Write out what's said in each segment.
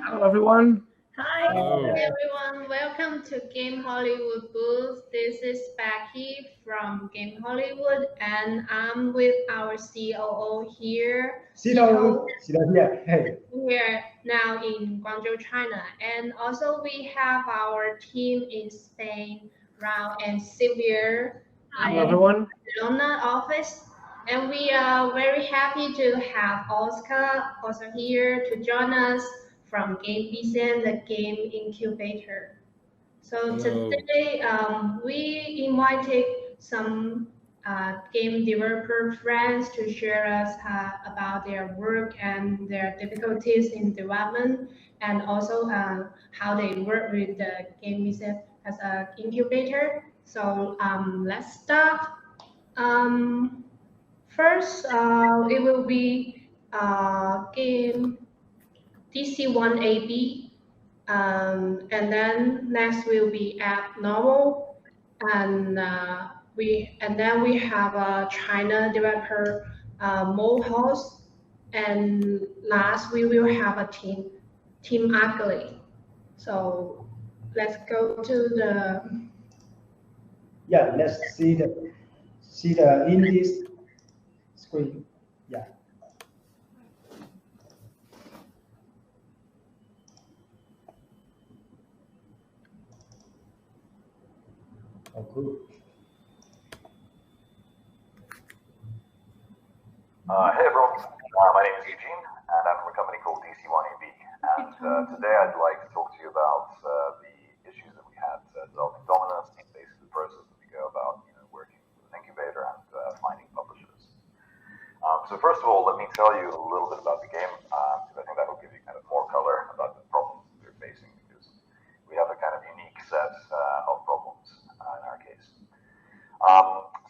Hello, everyone. Hi, Hello. everyone. Welcome to Game Hollywood booth. This is Becky from Game Hollywood, and I'm with our COO here. Xitou here. Hey. We're now in Guangzhou, China, and also we have our team in Spain, Raul and Silvia. Hello, everyone. Barcelona office, and we are very happy to have Oscar also here to join us from Game Vision, the game incubator. So Hello. today we invited some game developer friends to share us about their work and their difficulties in development, and also how they work with the game vision as an incubator. So let's start. First, it will be game DC1AB, and then next will be app normal, and then we have a China developer Mo host, and last we will have a team ugly. So let's go to the Yeah, let's see the in this screen. Yeah. Oh, cool. Hey everyone, my name is Eugene, and I'm from a company called DC1AB. And today I'd like to talk to you about the issues that we had developing Dominus, and basically the process that we go about, working with an incubator and finding publishers. So first of all, let me tell you a little bit about the game, because I think that will give you kind of more color about the problems that we're facing, because we have a kind of unique set of problems in our case.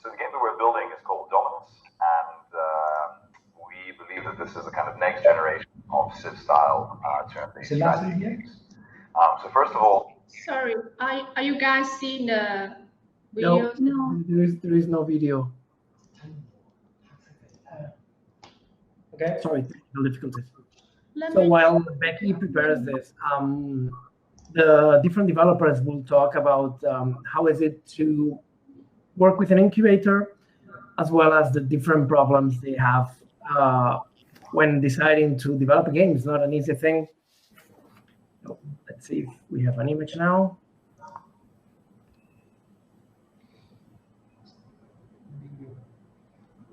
So the game that we're building is called Dominus, and we believe that this is a kind of next generation of Civ-style turn-based strategy games. So first of all, sorry, are you guys seeing the video? No, there is no video. Okay. Sorry, technical difficulties. So while Becky prepares this, the different developers will talk about how is it to work with an incubator, as well as the different problems they have when deciding to develop a game. It's not an easy thing. So let's see if we have an image now.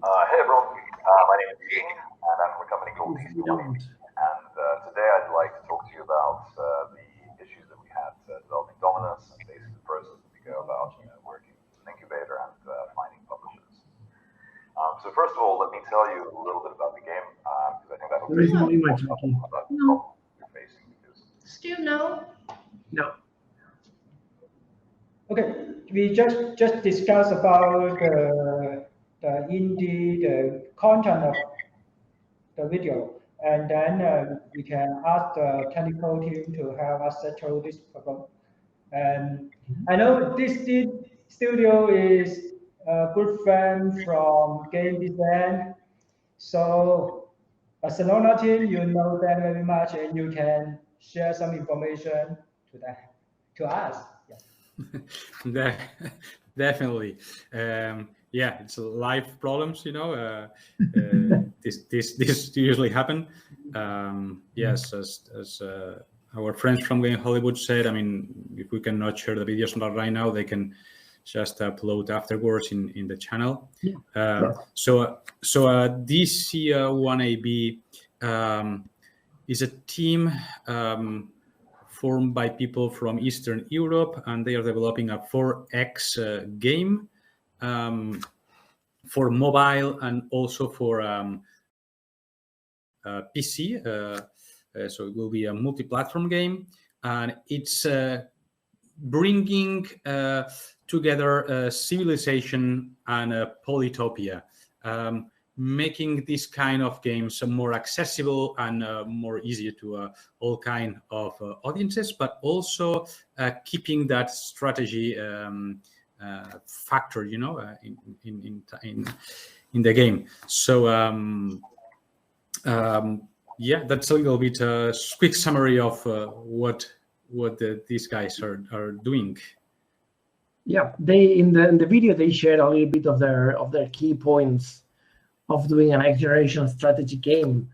Hey everyone, my name is Eugene, and I'm from a company called DC1AB. And today I'd like to talk to you about the issues that we had developing Dominus, and basically the process that we go about, working with an incubator and finding publishers. So first of all, let me tell you a little bit about the game, because I think that will There is no image, about Becky. the problems we're facing. Still no? No. Okay. We just discussed about the content of the video, and then we can ask the technical team to help us settle this problem. And I know this studio is a good friend from game design, so Barcelona team, you know them very much, and you can share some information to us. Yeah. Definitely. Yeah, it's live problems, this usually happen. Yes, as our friends from Game Hollywood said, I mean, if we cannot share the videos right now, they can just upload afterwards in the channel. Yeah. So DC1AB is a team formed by people from Eastern Europe, and they are developing a 4X game for mobile and also for PC. So it will be a multi-platform game, and it's bringing together civilization and polytopia, making this kind of games more accessible and more easier to all kind of audiences, but also keeping that strategy factor, in the game. So Yeah, that's a little bit quick summary of what these guys are doing. Yeah, they in the video they shared a little bit of their key points of doing a next generation strategy game.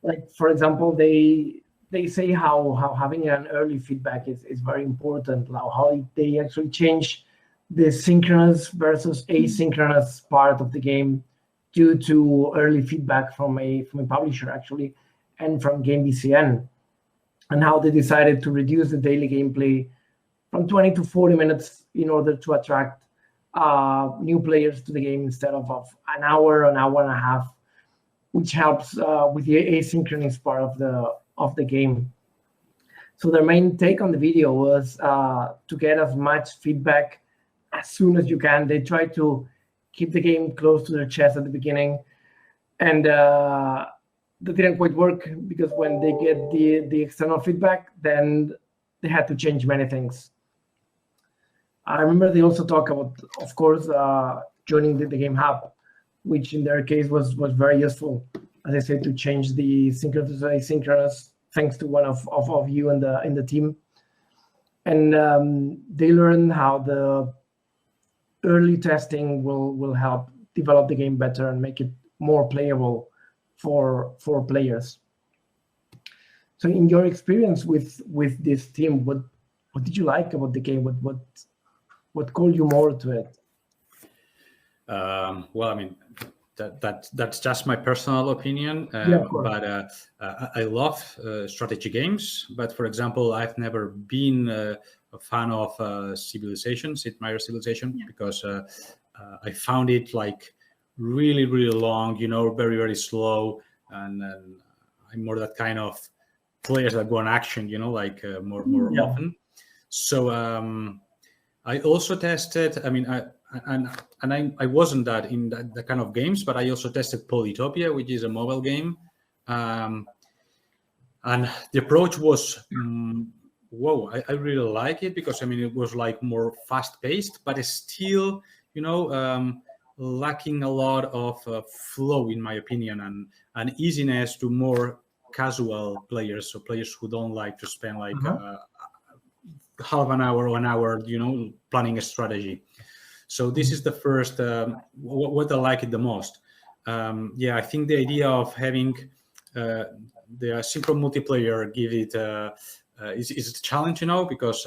Like for example, they say how having an early feedback is very important. How they actually change the synchronous versus asynchronous part of the game due to early feedback from a publisher actually, and from Game VCN, and how they decided to reduce the daily gameplay from 20 to 40 minutes in order to attract new players to the game instead of an hour and a half, which helps with the asynchronous part of the game. So their main take on the video was to get as much feedback as soon as you can. They try to keep the game close to their chest at the beginning, and that didn't quite work because when they get the external feedback, then they had to change many things. I remember they also talk about, of course, joining the game hub, which in their case was very useful, as I said, to change the synchronous to asynchronous, thanks to one of you in the team. And they learned how the early testing will help develop the game better and make it more playable for players. So in your experience with this team, what did you like about the game? What called you more to it? Well, I mean, that's just my personal opinion. Yeah, of course. But I love strategy games. But for example, I've never been a fan of Civilization, Sid Meier's Civilization, because I found it like really, really long. Very, very slow, and I'm more that kind of players that go on action. Like more often. So I also tested. I mean, I wasn't that in that kind of games, but I also tested Polytopia, which is a mobile game, and the approach was whoa. I really like it because I mean it was like more fast paced, but it's still lacking a lot of flow in my opinion and easiness to more casual players, so players who don't like to spend like half an hour or an hour, planning a strategy. So this is the first what I like it the most. I think the idea of having the synchro multiplayer give it is a challenge, because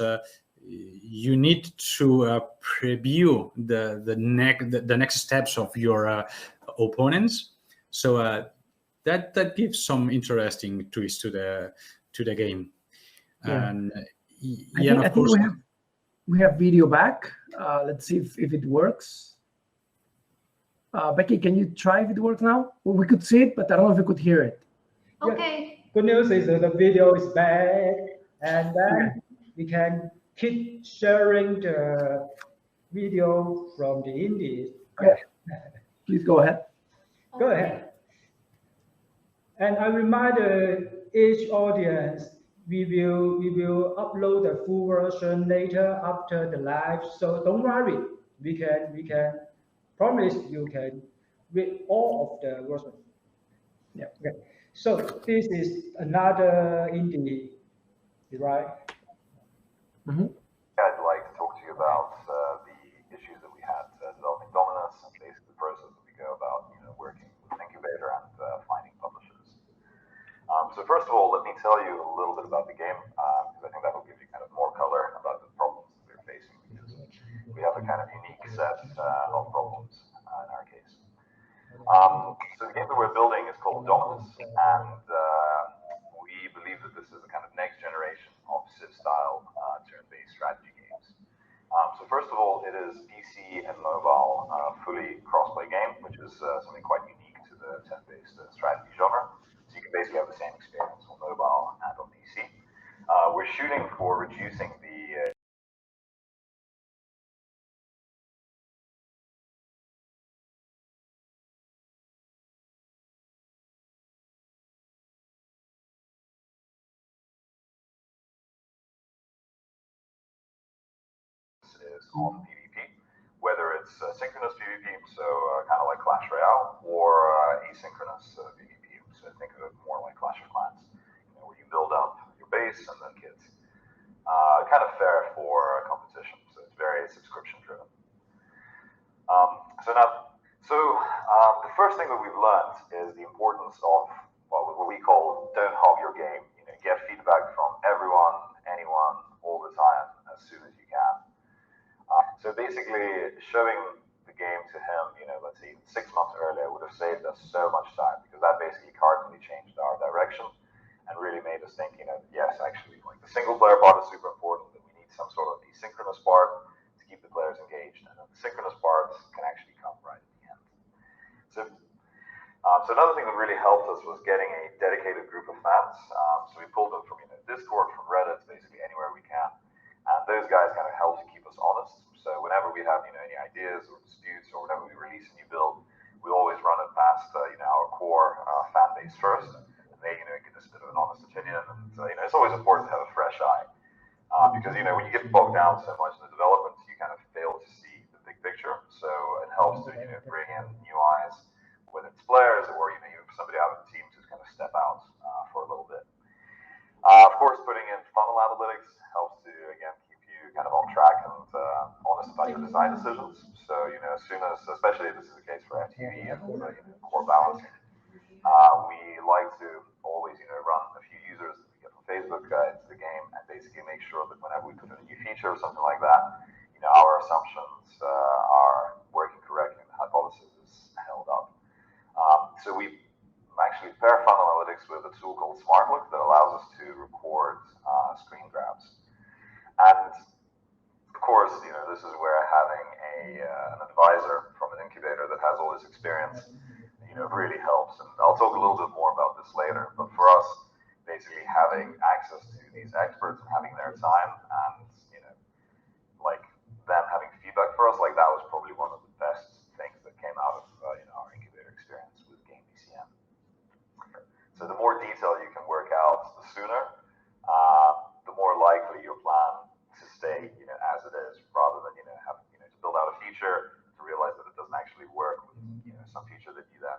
you need to preview the next steps of your opponents. So that gives some interesting twist to the game. And of course we have video back. Let's see if it works. Becky, can you try if it works now? Well, we could see it, but I don't know if we could hear it. Okay. Yeah. Good news is that the video is back, and then we can keep sharing the video from the Indies. Okay. Please go ahead. Go ahead. And I remind each audience we will upload the full version later after the live. So don't worry, we can promise you can read all of the version. Yeah. Okay. So this is another indie, right? I'd like to talk to you about the issues that we had developing Dominus and basically the process that we go about, working with an incubator and finding publishers. So first of all, let me tell you a little bit about the game, because I think that will give you kind of more color about the problems that we're facing, because we have a kind of unique set of problems in our case. So the game that we're building is called Dominus, and we believe that this is a kind of next generation of Civ-style turn-based strategy games. So first of all, it is PC and mobile fully cross-play game, which is something quite unique to the turn-based strategy genre. So you can basically have the same experience on mobile and on PC. We're shooting for reducing the is on PvP, whether it's synchronous PvP, so kind of like Clash Royale, or asynchronous PvP, So think of it more like Clash of Clans, where you build up your base and then get kind of fair for competition. So it's very subscription driven. The first thing that we've learned is the importance of what we call don't hog your game. Get feedback from everyone, anyone, all the time, as soon as you can. So basically, showing the game to him, let's say 6 months earlier, would have saved us so much time, because that basically cardinally changed our direction and really made us think, yes, actually, like the single player part is super important, but we need some sort of asynchronous part to keep the players engaged, and then the synchronous parts can actually come right at the end. So another thing that really helped us was getting a dedicated group of fans. So we pulled them from Discord, from Reddit, basically anywhere we can, and those guys kind of help to keep us honest. So whenever we have any ideas or disputes, or whenever we release a new build, we always run it past our core fan base first, and they give us a bit of an honest opinion. And it's always important to have a fresh eye, because when you get bogged down so much in the development, you kind of fail to see the big picture. So it helps to bring in new eyes, whether it's players or somebody out of the team to kind of step out for a little bit. Of course, putting in funnel analytics helps to again keep you kind of on track and honest about your design decisions. So as soon as, especially if this is the case for FTV and core balancing, we like to always run a few users that we get from Facebook into the game, and basically make sure that whenever we put in a new feature or something like that, our assumptions are working correctly and the hypothesis is held up. So we actually pair funnel analytics with a tool called SmartLook that allows us to record screen grabs. And of course, this is where having an advisor from an incubator that has all this experience, really helps. And I'll talk a little bit more about this later. But for us, basically having access to these experts and having their time, and like them having feedback for us, like that was probably one of the best things that came out of our incubator experience with Game BCM. So the more detail you can work out, the sooner, the more likely your plan to stay, as it is, rather than have to build out a feature to realize that it doesn't actually work with some feature that you then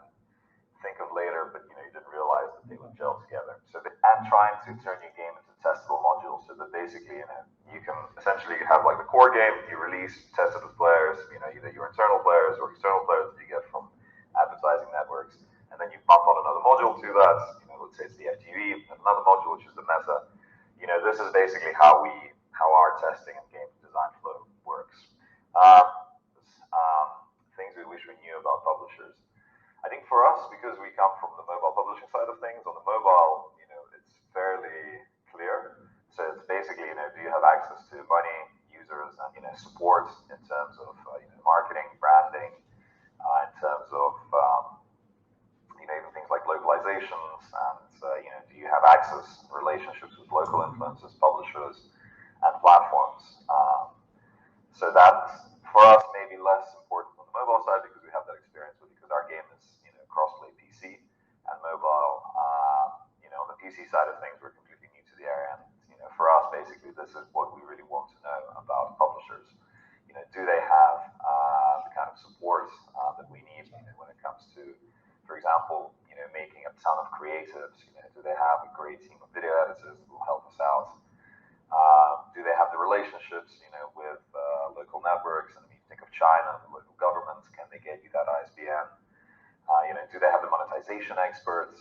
think of later, but you didn't realize that they would gel together. So and trying to turn your game into testable modules, so that basically you can essentially have like the core game you release, test it with players, either your internal players or external players that you get from advertising networks, and then you bump on another module to that. Let's say it's the FTV, another module which is the meta. This is basically how our testing and game design flow works. Things we wish we knew about publishers. I think for us, because we come from the mobile publishing side of things, on the mobile, it's fairly clear. So it's basically, do you have access to money, users, and support in terms of marketing, branding, in terms of even things like localizations, and do you have access, relationships with local influencers, publishers, and platforms. So that's for us maybe less important on the mobile side, because we have that experience with, because our game is cross-play PC and mobile. On the PC side of things, we're completely new to the area, and for us, basically, this is what we really want to know about publishers. Do they have the kind of support that we need when it comes to, for example, making a ton of creatives? Do they have a great team of video editors that will help us out? Do they have the relationships, with local networks? And think of China, the local governments. Can they get you that ISBN? Do they have the monetization experts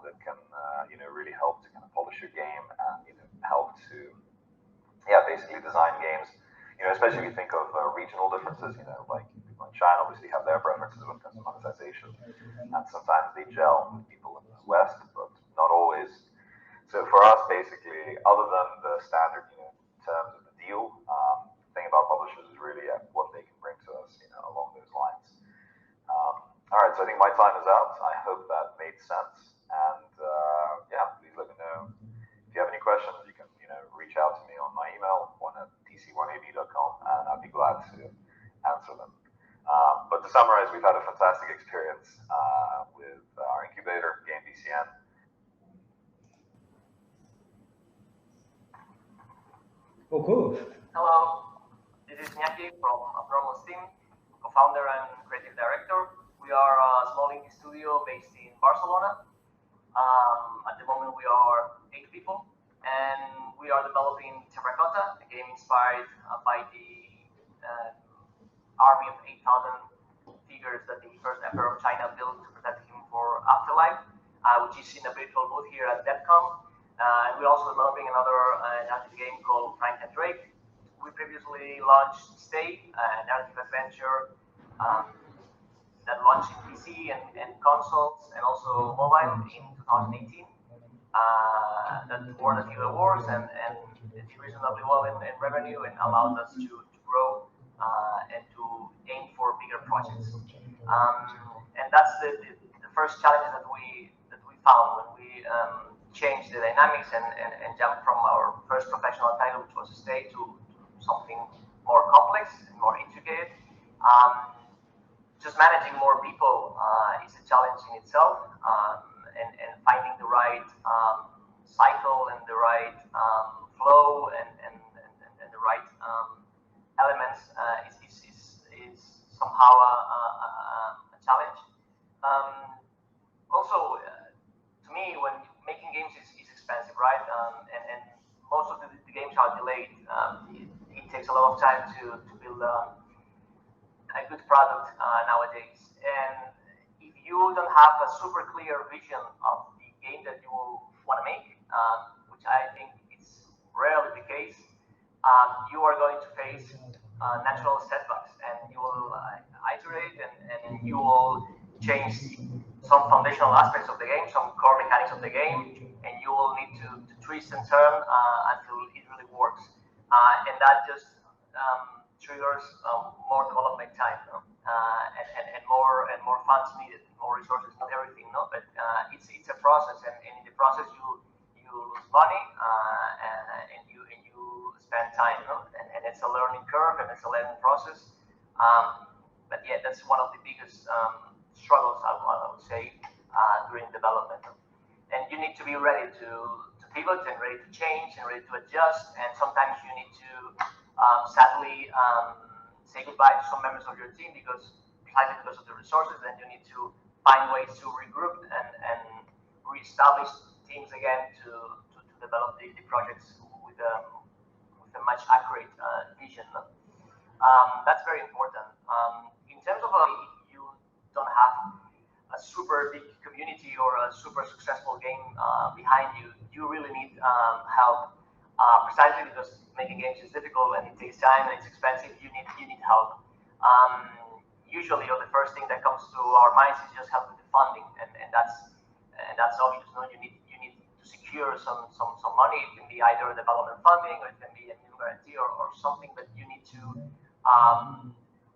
that can, really help to kind of polish your game and help to, basically design games. Especially if you think of regional differences. Like people in China obviously have their preferences when it comes to monetization, and sometimes they gel with people in the West, but not always. So for us, basically, other than the standard, terms of the deal, the thing about publishers is really what they can bring to us, along those lines. All right, so I think my time is out. I hope that made sense, and please let me know if you have any questions. You can, reach out to me on my email, one@dc1ab.com, and I'd be glad to answer them. But to summarize, we've had a fantastic experience with our incubator, Game BCN. Oh, cool. Hello, this is Iñaki from a promos team, co-founder and creative director. We are a small indie studio based in Barcelona. At the moment, we are 8 people, and we are developing Terracotta, a game inspired by the army of 8,000 figures that the first emperor of China built to protect him for afterlife, which is in a virtual booth here at DevCon. And we're also developing another narrative game called Frank and Drake. We previously launched Stay, a narrative adventure that launched in PC and consoles and also mobile in 2018. That won a few awards and did reasonably well in revenue and allowed us to grow and to aim for bigger projects. And that's the first challenge that we found when we changed the dynamics and jumped from our first professional title, which was Stay, to something more complex and more intricate. Just managing more people is a challenge in itself, and finding the right cycle and the right flow and the right elements is somehow a challenge. Also, to me, when making games is expensive, right? And most of the games are delayed. It takes a lot of time to build a good product nowadays. And if you don't have a super clear vision of the game that you want to make, which I think is rarely the case, you are going to face natural setbacks, and you will iterate and you will change some foundational aspects of the game, some core mechanics of the game, and you will need to twist and turn until it really works. And that just triggers more development time, and more funds needed, more resources, not everything, no. But it's a process, and in the process you lose money and you spend time, no? And it's a learning curve and it's a learning process. But yeah, that's one of the biggest struggles I would say during development. And you need to be ready to pivot and ready to change and ready to adjust. And sometimes you need to sadly say goodbye to some members of your team precisely because of the resources. Then you need to find ways to regroup and reestablish teams again to develop the projects with a much accurate vision. That's very important. In terms of if you don't have a super big community or a super successful game behind you, you really need help. Precisely because making games is difficult and it takes time and it's expensive. You need help. Usually, the first thing that comes to our minds is just help with the funding, and that's obvious. No, you need to secure some money. It can be either development funding or it can be a minimum guarantee or something. But you need to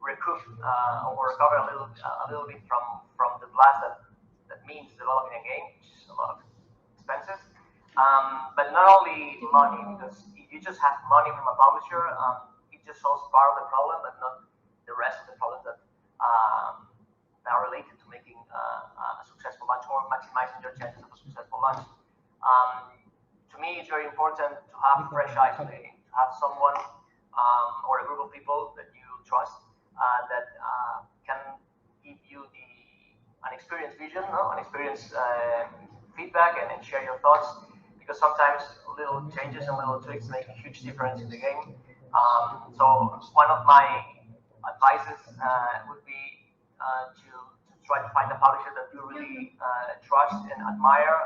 recoup or recover a little bit from the blast that means developing a game, which is a lot of expenses. But not only money, because if you just have money from a publisher, it just solves part of the problem, but not the rest of the problems that are related to making a successful launch or maximizing your chances of a successful launch. To me, it's very important to have fresh eyes on the game, to have someone or a group of people that you trust that can give you an experienced vision, an experienced feedback, and share your thoughts. Because sometimes little changes and little tweaks make a huge difference in the game. So one of my advices would be to try to find a publisher that you really trust and admire.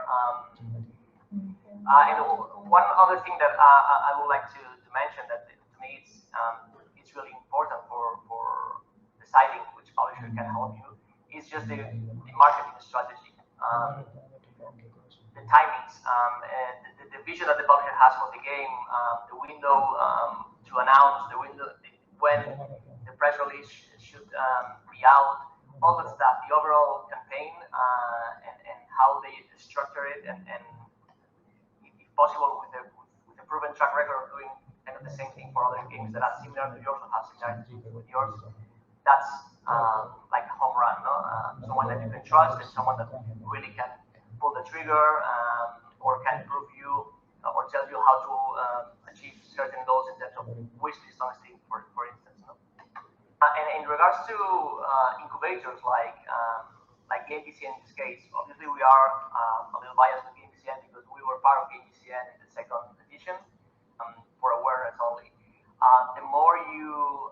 And one other thing that I would like to mention that to me it's really important for deciding which publisher can help you is just the marketing strategy. The timings, the vision that the publisher has for the game, the window to announce, when the press release should be out, all that stuff, the overall campaign, and how they structure it, and if possible with a proven track record of doing kind of the same thing for other games that are similar to yours or have similarities with yours. That's like a home run, no? Someone that you can trust and someone that really can pull the trigger or can prove you or tell you how to achieve certain goals in terms of wishlist honesty, for instance. No? And in regards to incubators like Game BCN in this case. Obviously, we are a little biased with Game BCN because we were part of Game BCN in the second edition for awareness only. The more you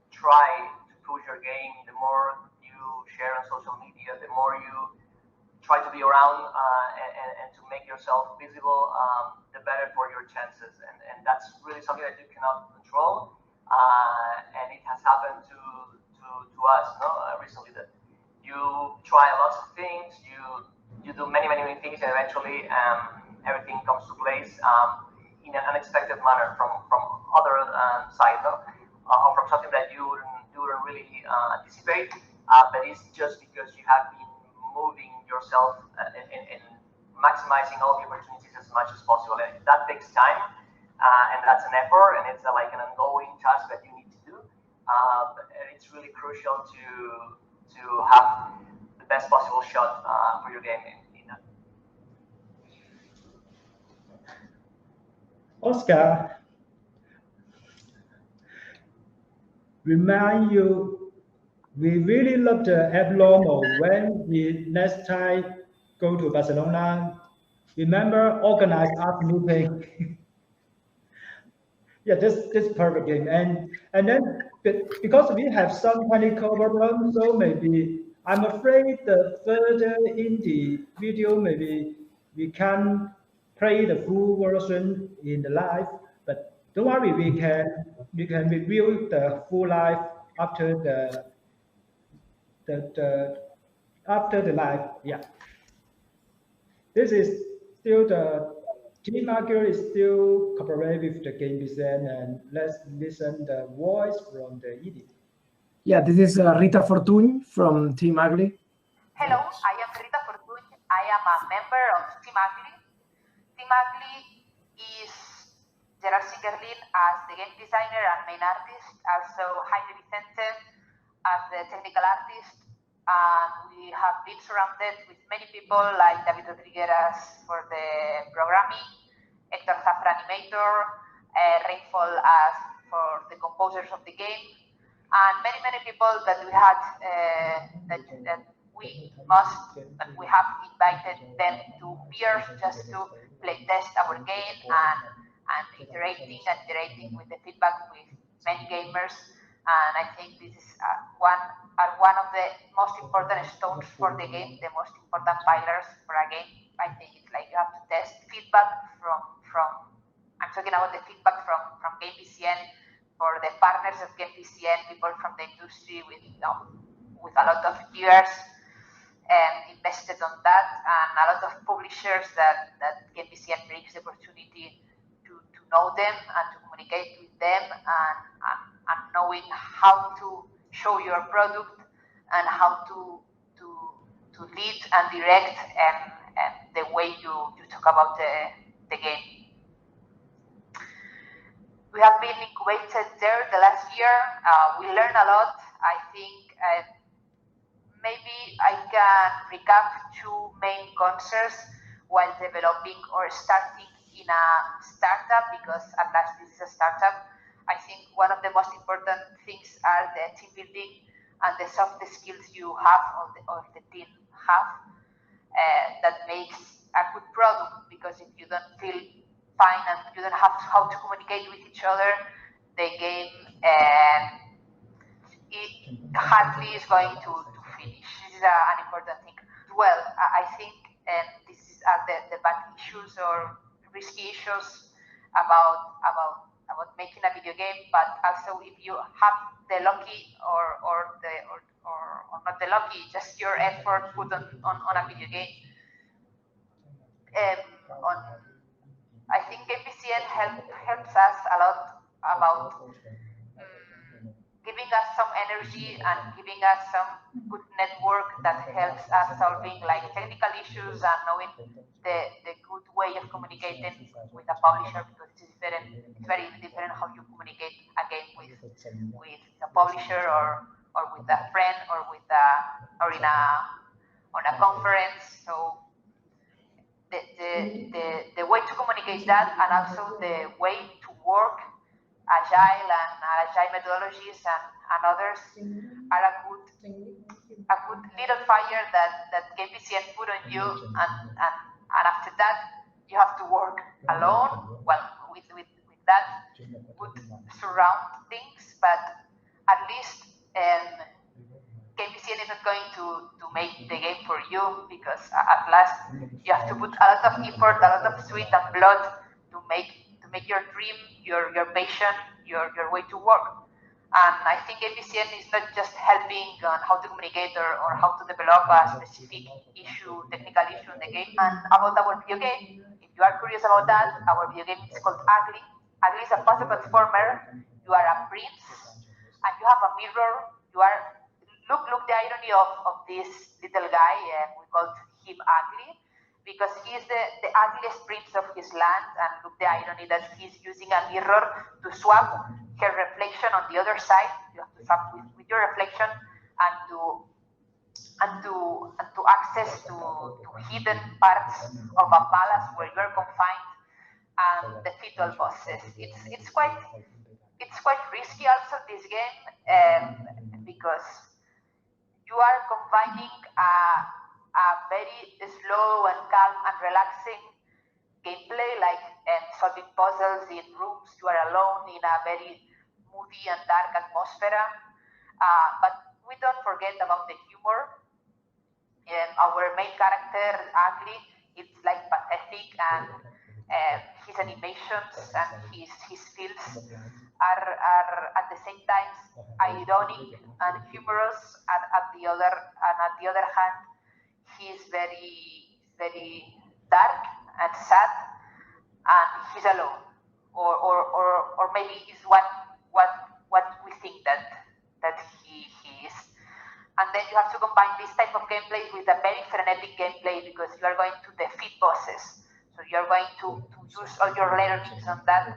try to push your game, the more you share on social media, the more you try to be around and to make yourself visible, the better for your chances. And that's really something that you cannot control. And it has happened to us, no? Recently, that you try lots of things, you do many things, and eventually everything comes to place in an unexpected manner from other side, no? Or from something that you wouldn't really anticipate, but it's just because you have been moving yourself and maximizing all the opportunities as much as possible. And that takes time, and that's an effort, and it's like an ongoing task that you need to do. And it's really crucial to have the best possible shot for your game in that. Oscar, remind you, we really love the abnormal when we next time go to Barcelona. Remember, organize art meeting. Yeah, this perfect game, and then because we have some technical problems, so maybe I'm afraid the further in the video, maybe we can't play the full version in the live. But don't worry, we can review the full live after after the live. Yeah, this is still the. Team Agile is still cooperate with the game design, and let's listen the voice from the ED. Yeah, this is Rita Fortuny from Team Agile. Hello, I am Rita Fortuny. I am a member of Team Agile. Team Agile is Gerard Singerlin as the game designer and main artist, also Jaime Vicente as the technical artist. And we have been surrounded with many people like David Rodriguez for the programming, Hector Zafra animator, Rainfall as for the composers of the game, and many people that we had that we have invited them to peers just to play test our game and iterating with the feedback with many gamers. And I think this is one of the most important stones for the game, the most important pillars for a game. I think it's like you have to test feedback from I'm talking about the feedback from Game BCN, for the partners of Game BCN, people from the industry with a lot of years invested on that, and a lot of publishers that Game BCN brings the opportunity to know them and to communicate with them and knowing how to show your product and how to lead and direct and the way you talk about the game. We have been incubated there the last year. We learned a lot. I think maybe I can recap two main concerns while developing or starting in a startup, because at last this is a startup. I think one of the most important things are the team building and the soft skills you have or the team have that makes a good product, because if you don't feel fine and you don't have how to communicate with each other, the game it hardly is going to finish. This is an important thing. Well, I think these are the bad issues or risky issues about making a video game, but also if you have the lucky or not the lucky, just your effort put on a video game. I think GameBCN helps us a lot about giving us some energy and giving us some good network that helps us solving like technical issues and knowing the good way of communicating with a publisher, because it's different. It's very different how you communicate a game with a publisher or with a friend or on a conference. So the way to communicate that, and also the way to work agile and agile methodologies and others are a good little fire that KPCN put on you, and after that you have to work alone. Well, with that good surround things, but at least KPCN is not going to make the game for you, because at last you have to put a lot of effort, a lot of sweat and blood to make your dream, your passion, your way to work. And I think KPCN is not just helping on how to communicate or how to develop a specific issue, technical issue in the game. And about our video game, if you are curious about that, our video game is called Ugly. Ugly is a puzzle platformer. You are a prince, and you have a mirror. You are look the irony of this little guy. We called him Ugly, because he is the ugliest prince of his land, and look the irony that he's using a mirror to swap her reflection on the other side. You have to swap with your reflection and to access to hidden parts of a palace where you're confined and defeat all bosses. It's quite risky also, this game, because you are combining a very slow and calm and relaxing gameplay, like solving puzzles in rooms. You are alone in a very moody and dark atmosphere. But we don't forget about the humor. Our main character, Ugly, it's like pathetic, and his animations and his feels are at the same time ironic and humorous. At the other hand, he's very dark and sad, and he's alone, or maybe he's what we think that he is. And then you have to combine this type of gameplay with a very frenetic gameplay, because you are going to defeat bosses. So you are going to use all your learnings on that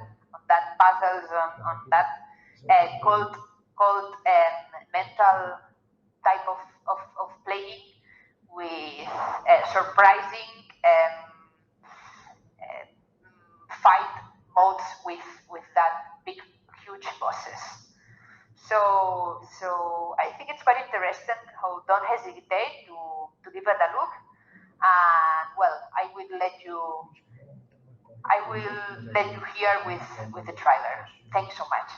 puzzles, on that cold mental type of playing, with surprising fight modes with that big, huge bosses. So I think it's quite interesting. How don't hesitate to give it a look. And well, I will let you hear with the trailer. Thanks so much.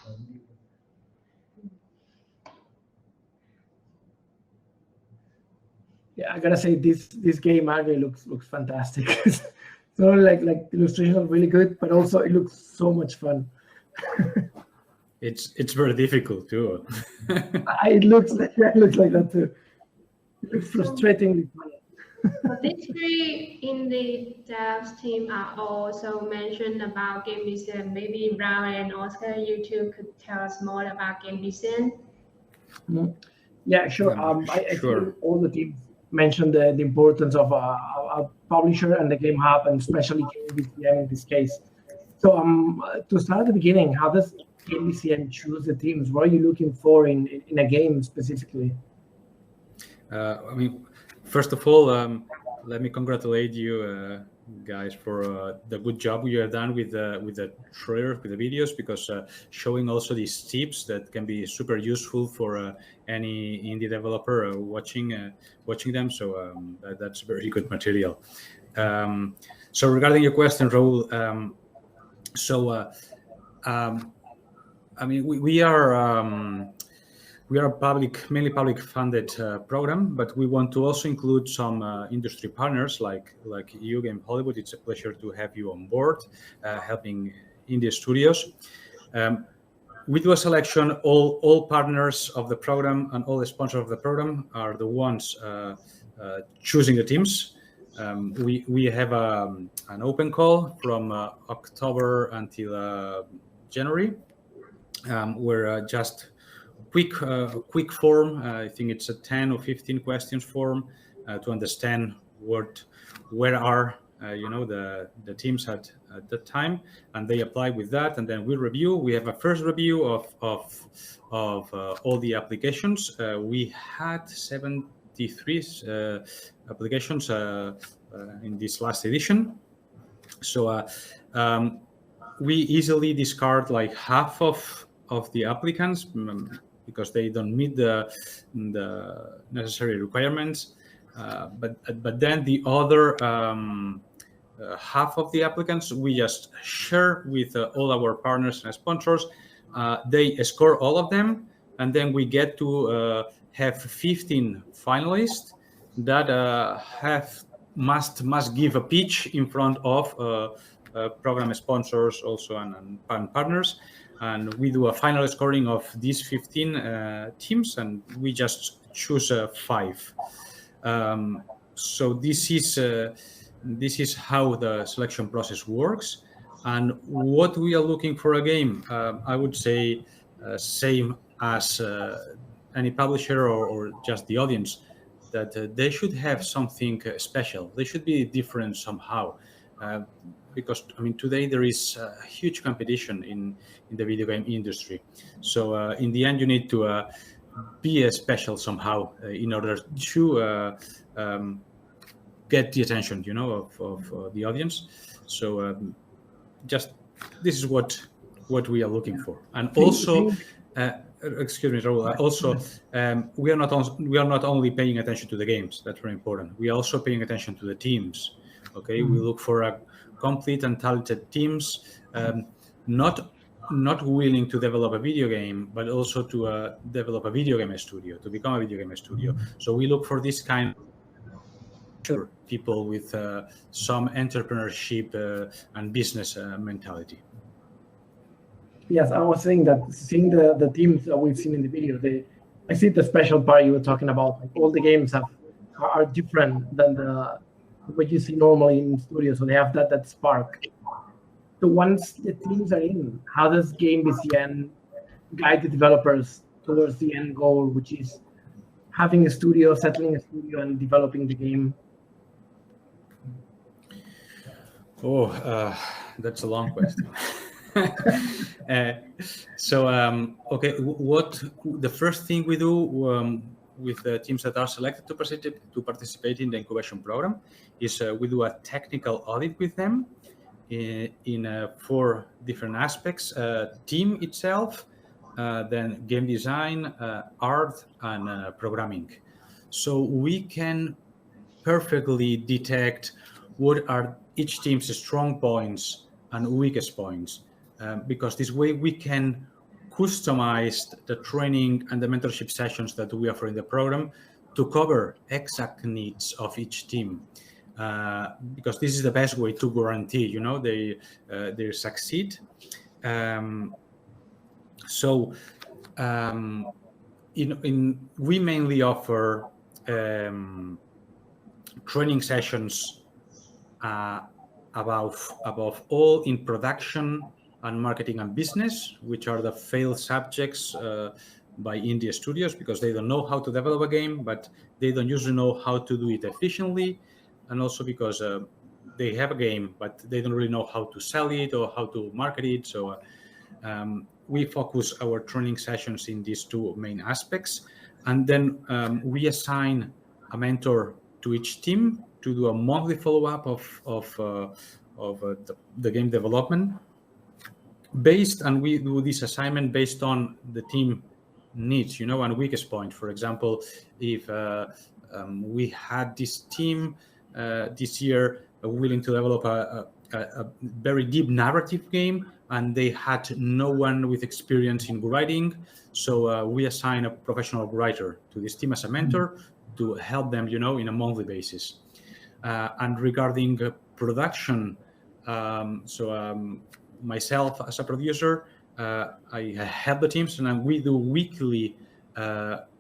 Yeah, I gotta say this game actually looks fantastic. So like illustrations are really good, but also it looks so much fun. It's very difficult too. It looks like that too. It looks frustratingly funny. These three in the devs team are also mentioned about game design. Maybe Raul and Oscar, you two could tell us more about game design. Yeah, sure. I think all the teams mentioned the importance of a publisher and the game hub, and especially KBCN in this case. So to start at the beginning, how does KBCN choose the teams? What are you looking for in a game specifically? I mean, first of all, let me congratulate you guys for the good job you have done with the trailers, with the videos, because showing also these tips that can be super useful for any indie developer watching them. So that's very good material. So regarding your question, Raul, I mean, we are a mainly public funded program, but we want to also include some industry partners like you, Game Hollywood. It's a pleasure to have you on board, helping indie studios. We do a selection. All partners of the program and all the sponsors of the program are the ones choosing the teams. We have an open call from October until January, where just quick form. I think it's a 10 or 15 questions form to understand where are the teams at that time, and they apply with that, and then we review. We have a first review of all the applications. We had 73 applications in this last edition. So we easily discard like half of the applicants because they don't meet the necessary requirements. But then the other half of the applicants we just share with all our partners and sponsors. They score all of them, and then we get to have 15 finalists that must give a pitch in front of program sponsors also and partners. And we do a final scoring of these 15 teams, and we just choose 5. So this is how the selection process works. And what we are looking for a game, I would say same as any publisher or just the audience, that they should have something special. They should be different somehow. Because I mean, today there is huge competition in the video game industry. So in the end, you need to be special somehow in order to get the attention, of the audience. So just this is what we are looking for. And also, excuse me, Raul. Also, we are not only paying attention to the games. That's very important. We are also paying attention to the teams. Okay, we look for a complete and talented teams, not willing to develop a video game, but also to develop a video game studio, to become a video game studio. So we look for this kind of people with some entrepreneurship and business mentality. Yes, I was saying that seeing the teams that we've seen in the video, I see the special part you were talking about. Like all the games are different than what you see normally in studios, so they have that spark. So once the teams are in, how does Game VCN guide the developers towards the end goal, which is having a studio, settling a studio, and developing the game? That's a long question. Okay, what the first thing we do with the teams that are selected to participate in the incubation program is we do a technical audit with them in 4 different aspects: team itself, then game design, art, and programming. So we can perfectly detect what are each team's strong points and weakest points, because this way we can customize the training and the mentorship sessions that we offer in the program to cover exact needs of each team, because this is the best way to guarantee, they succeed. We mainly offer training sessions above all in production and marketing and business, which are the failed subjects by indie studios, because they don't know how to develop a game, but they don't usually know how to do it efficiently, and also because they have a game, but they don't really know how to sell it or how to market it. So we focus our training sessions in these 2 main aspects, and then we assign a mentor to each team to do a monthly follow-up of the game development. And we do this assignment based on the team needs, and weakest point. For example, if we had this team this year willing to develop a very deep narrative game, and they had no one with experience in writing, so we assign a professional writer to this team as a mentor to help them, in a monthly basis. And regarding production, myself as a producer, I help the teams, and we do weekly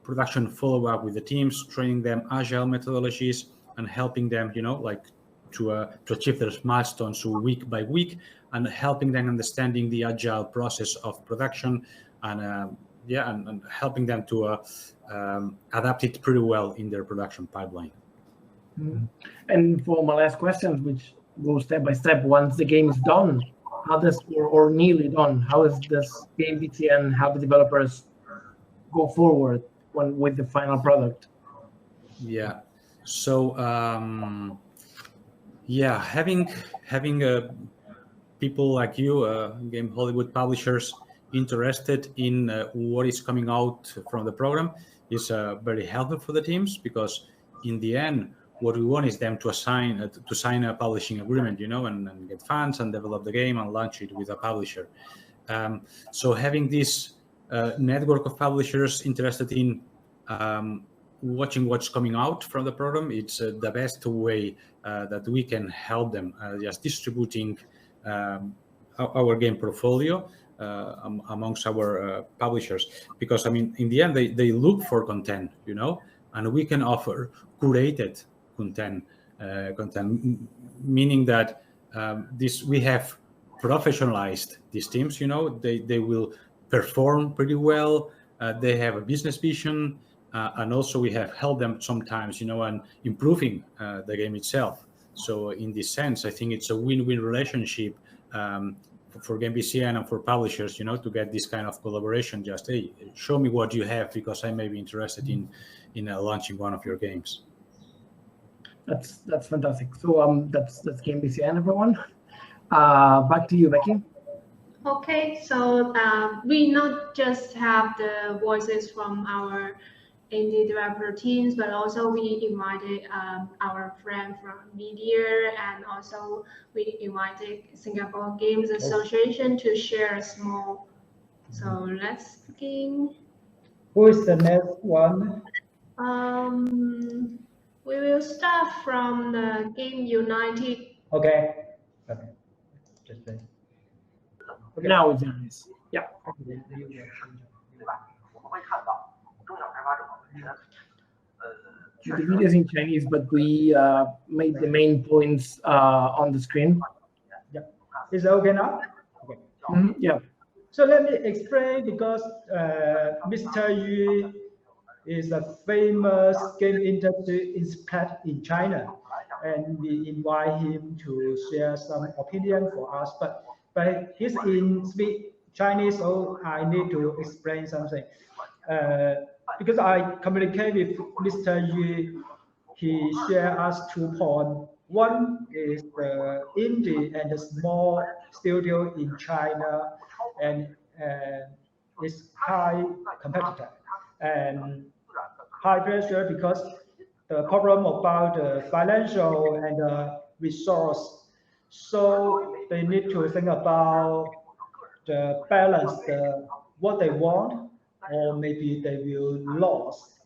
production follow-up with the teams, training them agile methodologies and helping them, to achieve their milestones week by week, and helping them understanding the agile process of production, and helping them to adapt it pretty well in their production pipeline. And for my last question, which goes step by step, once the game is done, how does, or nearly done, how is this Game VCN, how the developers go forward with the final product? Yeah. So having people like you, Game Hollywood publishers, interested in what is coming out from the program is very helpful for the teams, because in the end, what we want is them to sign a publishing agreement, and get funds and develop the game and launch it with a publisher. So having this network of publishers interested in watching what's coming out from the program, it's the best way that we can help them, just distributing our game portfolio amongst our publishers. Because, I mean, in the end, they look for content, and we can offer curated content, meaning that we have professionalized these teams. They will perform pretty well. They have a business vision, and also we have helped them sometimes, and improving the game itself. So in this sense, I think it's a win-win relationship for Game BCN and for publishers, to get this kind of collaboration. Just, hey, show me what you have, because I may be interested in launching one of your games. That's fantastic. So that's Game BCN, everyone. Back to you, Becky. Okay, so we not just have the voices from our indie developer teams, but also we invited our friend from media, and also we invited Singapore Games Association to share a small. So let's begin. Who is the next one? We will start from the Game United. Okay. Just say. Okay. Now it's nice. Yeah. The video is in Chinese, but we made the main points on the screen. Yeah. Is it okay now? Okay. Yeah. So let me explain, because Mr. Yu is a famous game industry expert in China, and we invite him to share some opinion for us. But he's in speak Chinese, so I need to explain something. Because I communicate with Mr. Yu, he shared us 2 points. One is the indie and the small studio in China, and it's high competitor and high pressure, because the problem about the financial and the resource. So they need to think about the balance, what they want, or maybe they will lose.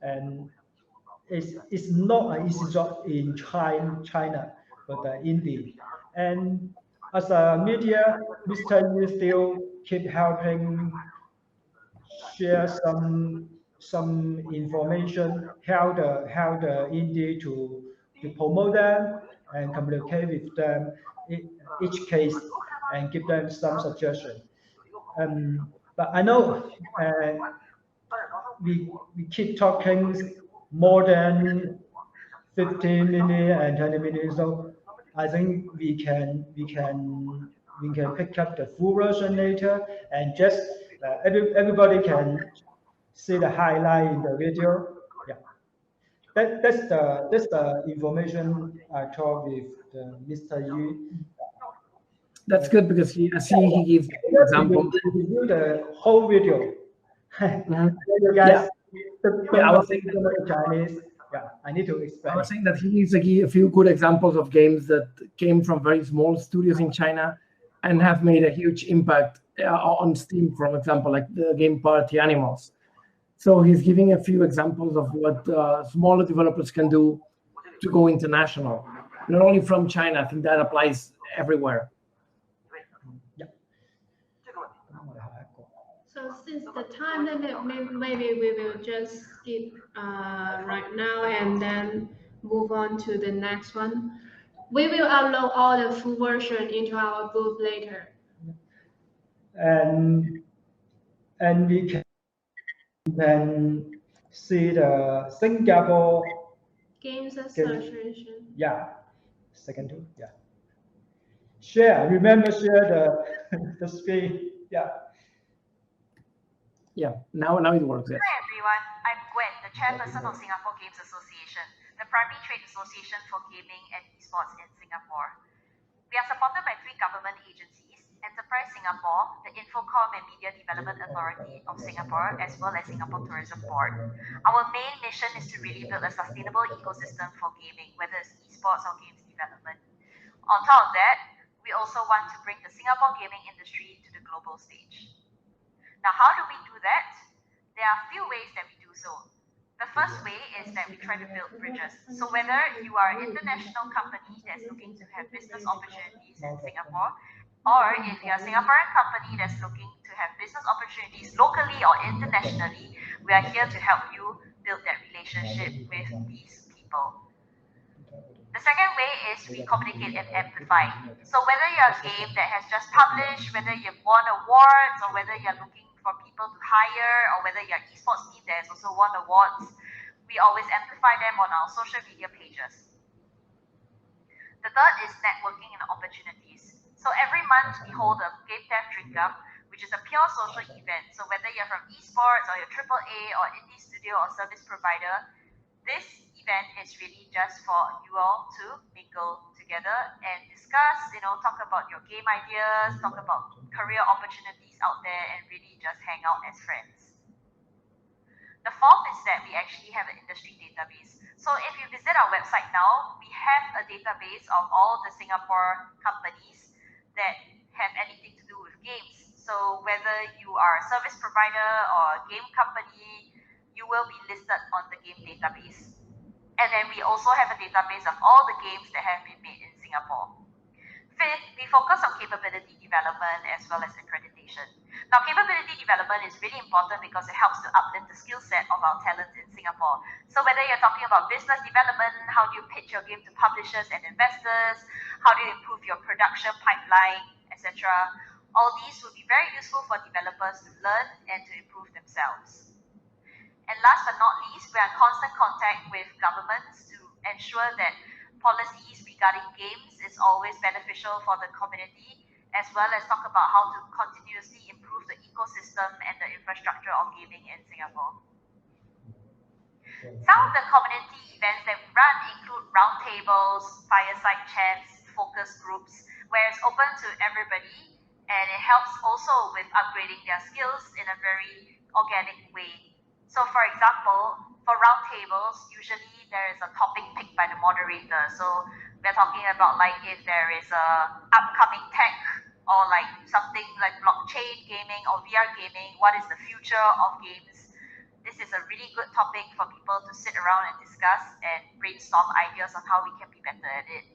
And it's not an easy job in China, but indie. And as a media, Mr. Yu still keep helping share some information, how the indie to promote them and communicate with them each case, and give them some suggestion. But I know we keep talking more than 15 minutes and 20 minutes, so I think we can pick up the full version later, and just everybody can see the highlight in the video. Yeah, that's the information I talked with Mr. Yu. That's good, because he gives examples. Review the whole video. You guys, I was saying Chinese. Yeah, I need to explain. I was saying that he gives a few good examples of games that came from very small studios in China and have made a huge impact on Steam, for example, like the game Party Animals. So he's giving a few examples of what smaller developers can do to go international, not only from China. I think that applies everywhere. So since the time limit, maybe we will just skip right now and then move on to the next one. We will upload all the full version into our booth later. And we can see the Singapore Games Association. Yeah, second two. Yeah. Remember share the screen. Yeah. Yeah, now it works. Yes. Hi everyone, I'm Gwen, the chairperson of Singapore Games Association, the primary trade association for gaming and esports in Singapore. We are supported by 3 government agencies: Enterprise Singapore, the Infocom and Media Development Authority of Singapore, as well as Singapore Tourism Board. Our main mission is to really build a sustainable ecosystem for gaming, whether it's esports or games development. On top of that, we also want to bring the Singapore gaming industry to the global stage. Now, how do we do that? There are a few ways that we do so. The first way is that we try to build bridges. So whether you are an international company that's looking to have business opportunities in Singapore, or if you're a Singaporean company that's looking to have business opportunities locally or internationally, we are here to help you build that relationship with these people. The second way is we communicate and amplify. So whether you're a game that has just published, whether you've won awards, or whether you're looking for people to hire, or whether you're an esports team that has also won awards, we always amplify them on our social media pages. The third is networking and opportunities. So every month we hold a Game Dev Drink Up, which is a pure social event. So whether you're from esports or you're AAA or indie studio or service provider, this event is really just for you all to mingle together and discuss, talk about your game ideas, talk about career opportunities out there, and really just hang out as friends. The fourth is that we actually have an industry database. So if you visit our website now, we have a database of all the Singapore companies that have anything to do with games. So whether you are a service provider or a game company, you will be listed on the game database. And then we also have a database of all the games that have been made in Singapore. Fifth, we focus on capability development as well as accreditation. Now, capability development is really important because it helps to uplift the skill set of our talents in Singapore. So whether you're talking about business development, how do you pitch your game to publishers and investors, how do you improve your production pipeline, etc., all these will be very useful for developers to learn and to improve themselves. And last but not least, we are in constant contact with governments to ensure that policies regarding games is always beneficial for the community, as well as talk about how to continuously improve the ecosystem and the infrastructure of gaming in Singapore. Some of the community events that we run include roundtables, fireside chats, focus groups, where it's open to everybody, and it helps also with upgrading their skills in a very organic way. So for example, for roundtables, usually there is a topic picked by the moderator. So we're talking about like if there is a upcoming tech or like something like blockchain gaming or VR gaming, what is the future of games? This is a really good topic for people to sit around and discuss and brainstorm ideas on how we can be better at it.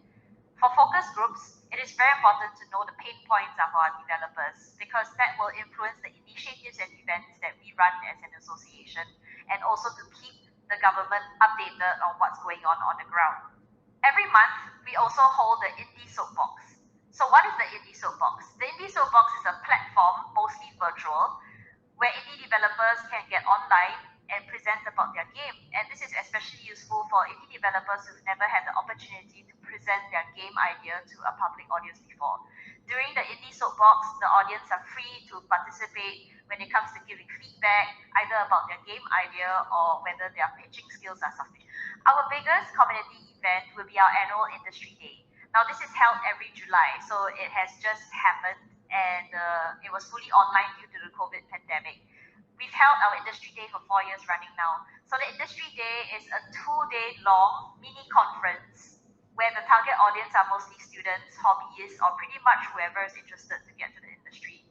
For focus groups, it is very important to know the pain points of our developers because that will influence the initiatives and events that we run as an association, and also to keep the government updated on what's going on the ground. Every month, we also hold the Indie Soapbox. So what is the Indie Soapbox? The Indie Soapbox is a platform, mostly virtual, where indie developers can get online and present about their game. And this is especially useful for indie developers who've never had the opportunity to present their game idea to a public audience before. During the Indie Soapbox, the audience are free to participate when it comes to giving feedback, either about their game idea or whether their pitching skills are sufficient. Our biggest community event will be our annual Industry Day. Now, this is held every July, so it has just happened, and it was fully online due to the COVID pandemic. We've held our Industry Day for 4 years running now. So the Industry Day is a 2-day long mini conference where the target audience are mostly students, hobbyists, or pretty much whoever is interested to get to the industry.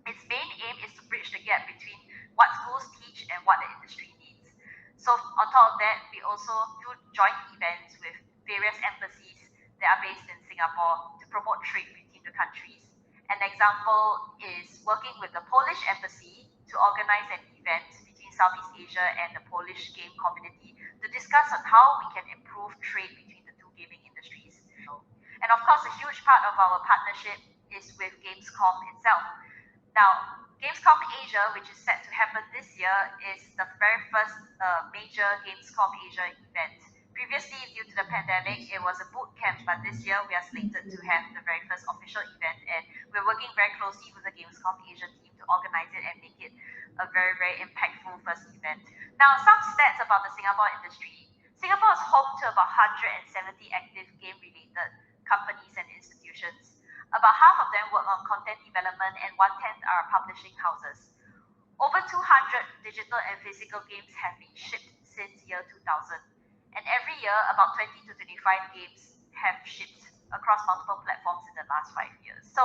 Its main aim is to bridge the gap between what schools teach and what the industry needs. So on top of that, we also do joint events with various embassies that are based in Singapore to promote trade between the countries. An example is working with the Polish embassy to organize an event between Southeast Asia and the Polish game community to discuss on how we can improve trade between the two gaming industries. And of course, a huge part of our partnership is with Gamescom itself. Now, Gamescom Asia, which is set to happen this year, is the very first major Gamescom Asia event. Previously, due to the pandemic, it was a boot camp, but this year we are slated to have the very first official event, and we're working very closely with the Gamescom Asia team to organize it and make it a very, very impactful first event. Now, some stats about the Singapore industry. Singapore is home to about 170 active game-related companies and institutions. institutions. About half of them work on content development and 1/10 are publishing houses. Over 200 digital and physical games have been shipped since year 2000. And every year, about 20 to 25 games have shipped across multiple platforms in the last 5 years. So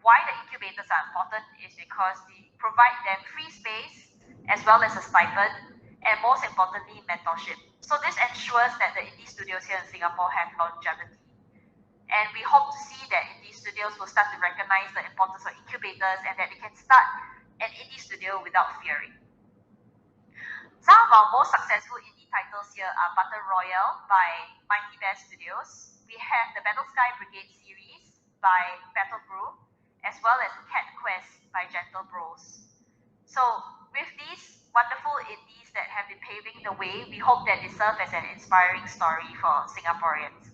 why the incubators are important is because they provide them free space as well as a stipend, and most importantly, mentorship. So this ensures that the indie studios here in Singapore have longevity. And we hope to see that indie studios will start to recognize the importance of incubators and that they can start an indie studio without fearing. Some of our most successful indie titles here are Battle Royale by Mighty Bear Studios. We have the Battle Sky Brigade series by Battle Brew, as well as Cat Quest by Gentle Bros. So with these wonderful indies that have been paving the way, we hope that they serve as an inspiring story for Singaporeans.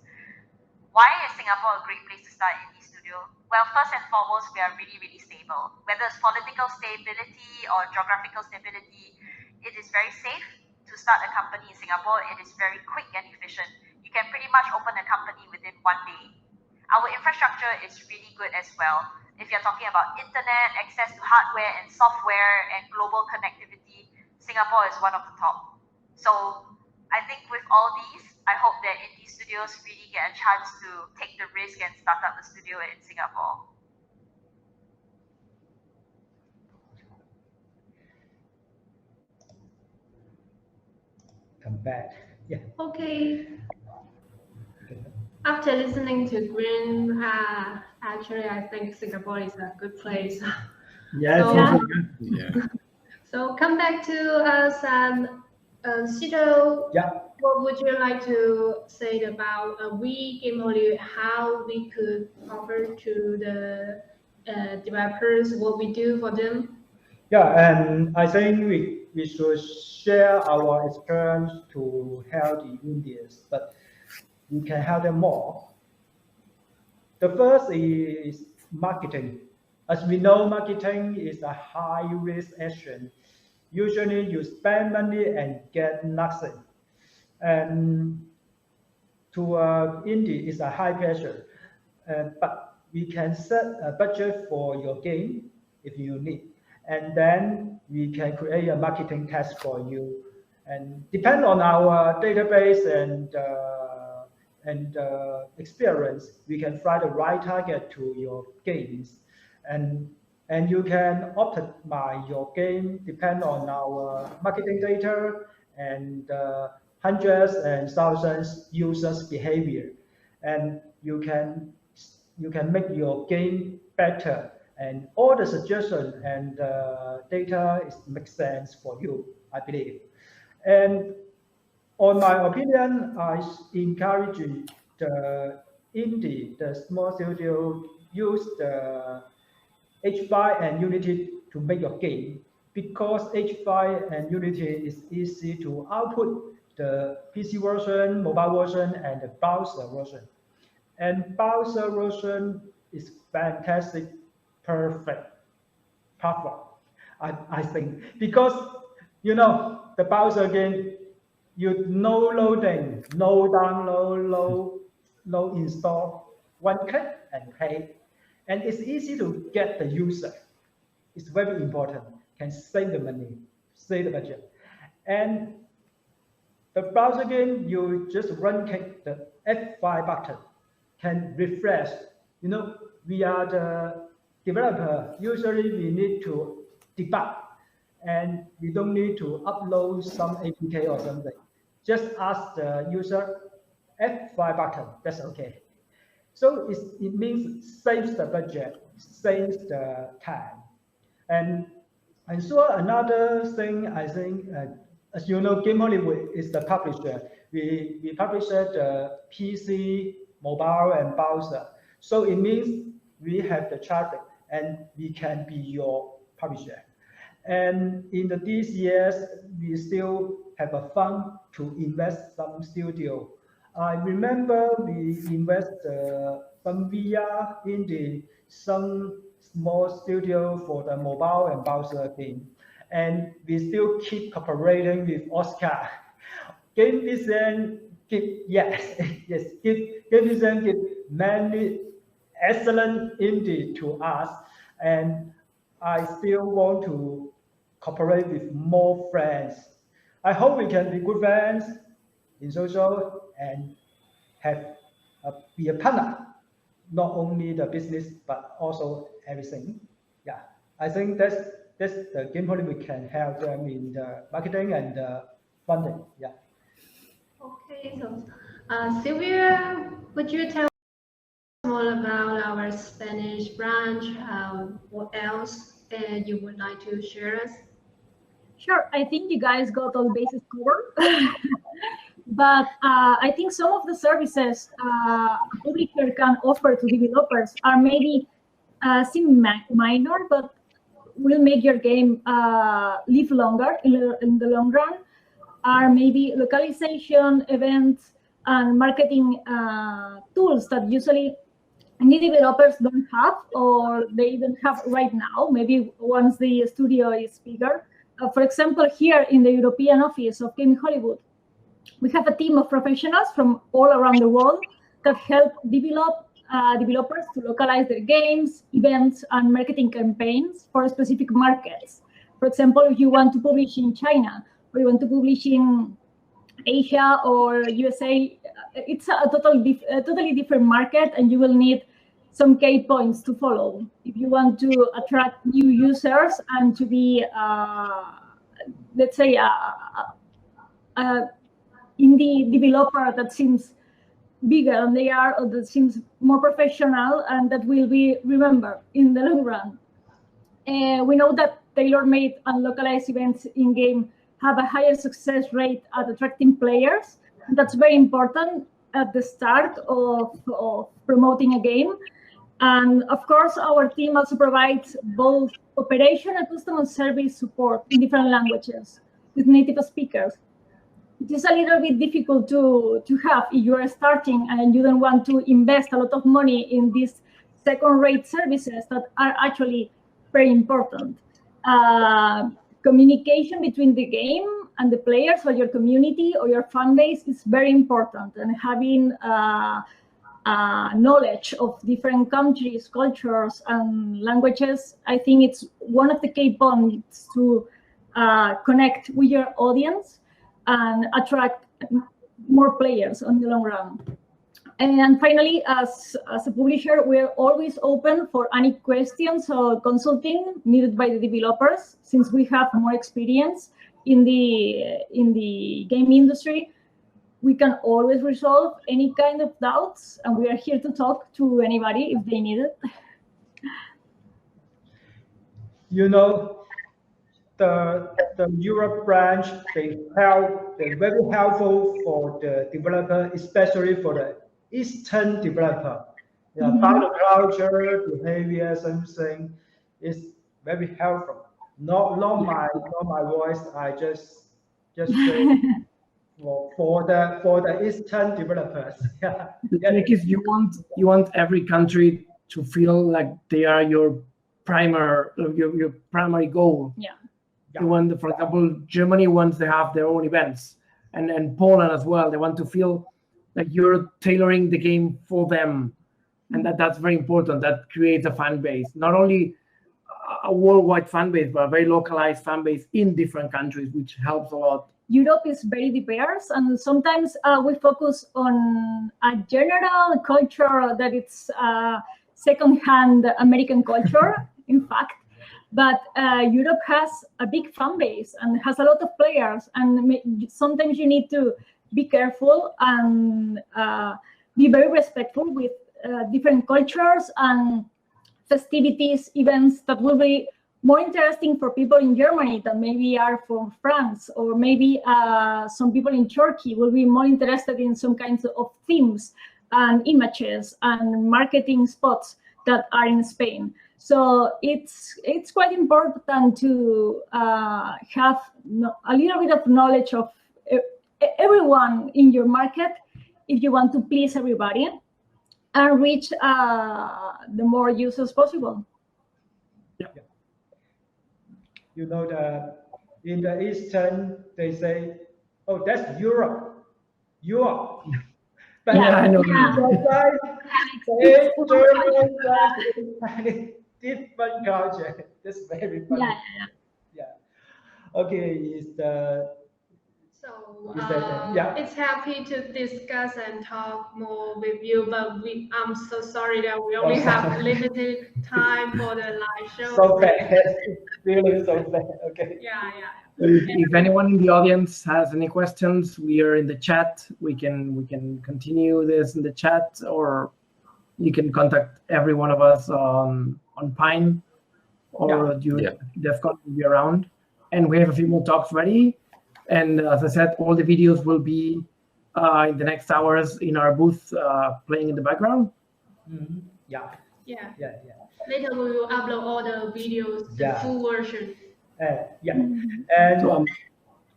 Why is Singapore a great place to start an indie studio? Well, first and foremost, we are really, really stable. Whether it's political stability or geographical stability, it is very safe to start a company in Singapore. It is very quick and efficient. You can pretty much open a company within 1 day. Our infrastructure is really good as well. If you're talking about internet, access to hardware and software, and global connectivity, Singapore is one of the top. So I think with all these, I hope that indie studios really get a chance to take the risk and start up a studio in Singapore. Come back. Yeah. Okay. After listening to Gwen, actually, I think Singapore is a good place. Yeah, So- it's also good. Yeah. So come back to us, Xitou. Yeah. What would you like to say about we Game Holy, how we could offer to the developers what we do for them? Yeah, and I think we should share our experience to help the Indians, but we can help them more. The first is marketing. As we know, marketing is a high-risk action. Usually, you spend money and get nothing. And to indie, it's a high pressure. But we can set a budget for your game if you need. And then we can create a marketing task for you. And depend on our database and experience, we can find the right target to your games. And you can optimize your game depend on our marketing data and hundreds and thousands users behavior. And you can make your game better. And all the suggestions and data makes sense for you, I believe. And on my opinion, I encourage the indie, the small studio, use the H5 and Unity to make your game, because H5 and Unity is easy to output the PC version, mobile version, and the browser version. And browser version is fantastic, perfect platform, I think, because you know the browser game, you no loading, no download, no install, one click and play, and it's easy to get the user. It's very important. Can save the money, save the budget, and the browser game you just click the F5 button, can refresh. You know, we are the developer. Usually we need to debug, and we don't need to upload some APK or something. Just ask the user F5 button. That's okay. So it means saves the budget, saves the time. And so another thing, I think, as you know, Game Hollywood is the publisher. We publish the PC, mobile, and browser. So it means we have the traffic and we can be your publisher. And in these years, we still have a fund to invest some studio. I remember we invest some VR in some small studio for the mobile and browser game. And we still keep cooperating with Oscar. Game design give, yes, game design give many excellent indie to us, and I still want to cooperate with more friends. I hope we can be good friends in social and be a partner, not only the business but also everything. Yeah, I think that's the game policy we can help them in the marketing and the funding. Yeah. Okay, so Silvia, would you tell us more about our Spanish branch? What else you would like to share us? Sure, I think you guys got all bases covered. But I think some of the services a publisher can offer to developers are maybe seem minor, but will make your game live longer in the long run. Are maybe localization, events, and marketing tools that usually indie developers don't have, or they don't have right now, maybe once the studio is bigger. For example, here in the European office of Game Hollywood, we have a team of professionals from all around the world that help developers to localize their games, events, and marketing campaigns for specific markets. For example, if you want to publish in China, or you want to publish in Asia or USA, it's a totally different market, and you will need some key points to follow if you want to attract new users and to be, let's say, indie developer that seems bigger than they are, or that seems more professional, and that will be remembered in the long run. We know that tailor-made and localized events in-game have a higher success rate at attracting players. That's very important at the start of promoting a game. And of course, our team also provides both operation and customer service support in different languages with native speakers. It is a little bit difficult to have if you are starting and you don't want to invest a lot of money in these second-rate services that are actually very important. Communication between the game and the players or your community or your fan base is very important, and having knowledge of different countries, cultures, and languages, I think it's one of the key points to connect with your audience and attract more players on the long run. And finally, as a publisher, we're always open for any questions or consulting needed by the developers, since we have more experience in the game industry. We can always resolve any kind of doubts, and we are here to talk to anybody if they need it. You know, the Europe branch, they're very helpful for the developer, especially for the Eastern developer. Yeah, about the culture, behavior, something is very helpful. Not my voice. I just say for the Eastern developers. Yeah. The trick is you want every country to feel like they are your primary goal. Yeah. You want, for example, Germany wants to have their own events, and Poland as well. They want to feel like you're tailoring the game for them, and that's very important. That creates a fan base, not only a worldwide fan base, but a very localized fan base in different countries, which helps a lot. Europe is very diverse, and sometimes we focus on a general culture that it's second-hand American culture, in fact. But Europe has a big fan base and has a lot of players, and sometimes you need to be careful and be very respectful with different cultures and festivities, events that will be more interesting for people in Germany than maybe are from France, or maybe some people in Turkey will be more interested in some kinds of themes and images and marketing spots that are in Spain. So it's quite important to have a little bit of knowledge of everyone in your market if you want to please everybody and reach the more users possible. Yeah. You know, in the Eastern, they say, "Oh, that's Europe." But yeah, I know. Outside, different culture. That's very funny. Yeah. Okay, it's happy to discuss and talk more with you, but I'm so sorry that we only have limited time for the live show. So bad, really so bad. Okay. Yeah. If anyone in the audience has any questions, we are in the chat. We can continue this in the chat, or you can contact every one of us on Pine, or DEFCON will be around. And we have a few more talks ready. And as I said, all the videos will be in the next hours in our booth playing in the background. Mm-hmm. Yeah. Later we will upload all the videos, the full version. And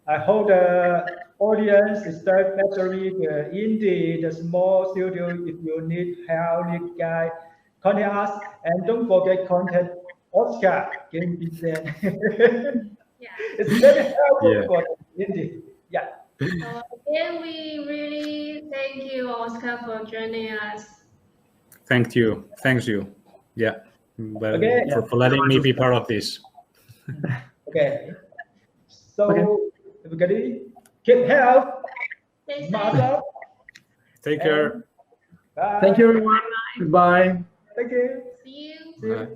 I hope the audience is especially the indie, the small studio. If you need help, need guide, contact us, and don't forget contact Oscar Game Design. It's very helpful for the indie. So again, we really thank you, Oscar, for joining us. Thanks you. Yeah. For letting me be part of this. Okay. So everybody, keep health. Take care. Bye. Thank you, everyone. Goodbye. Thank you. See you. Bye.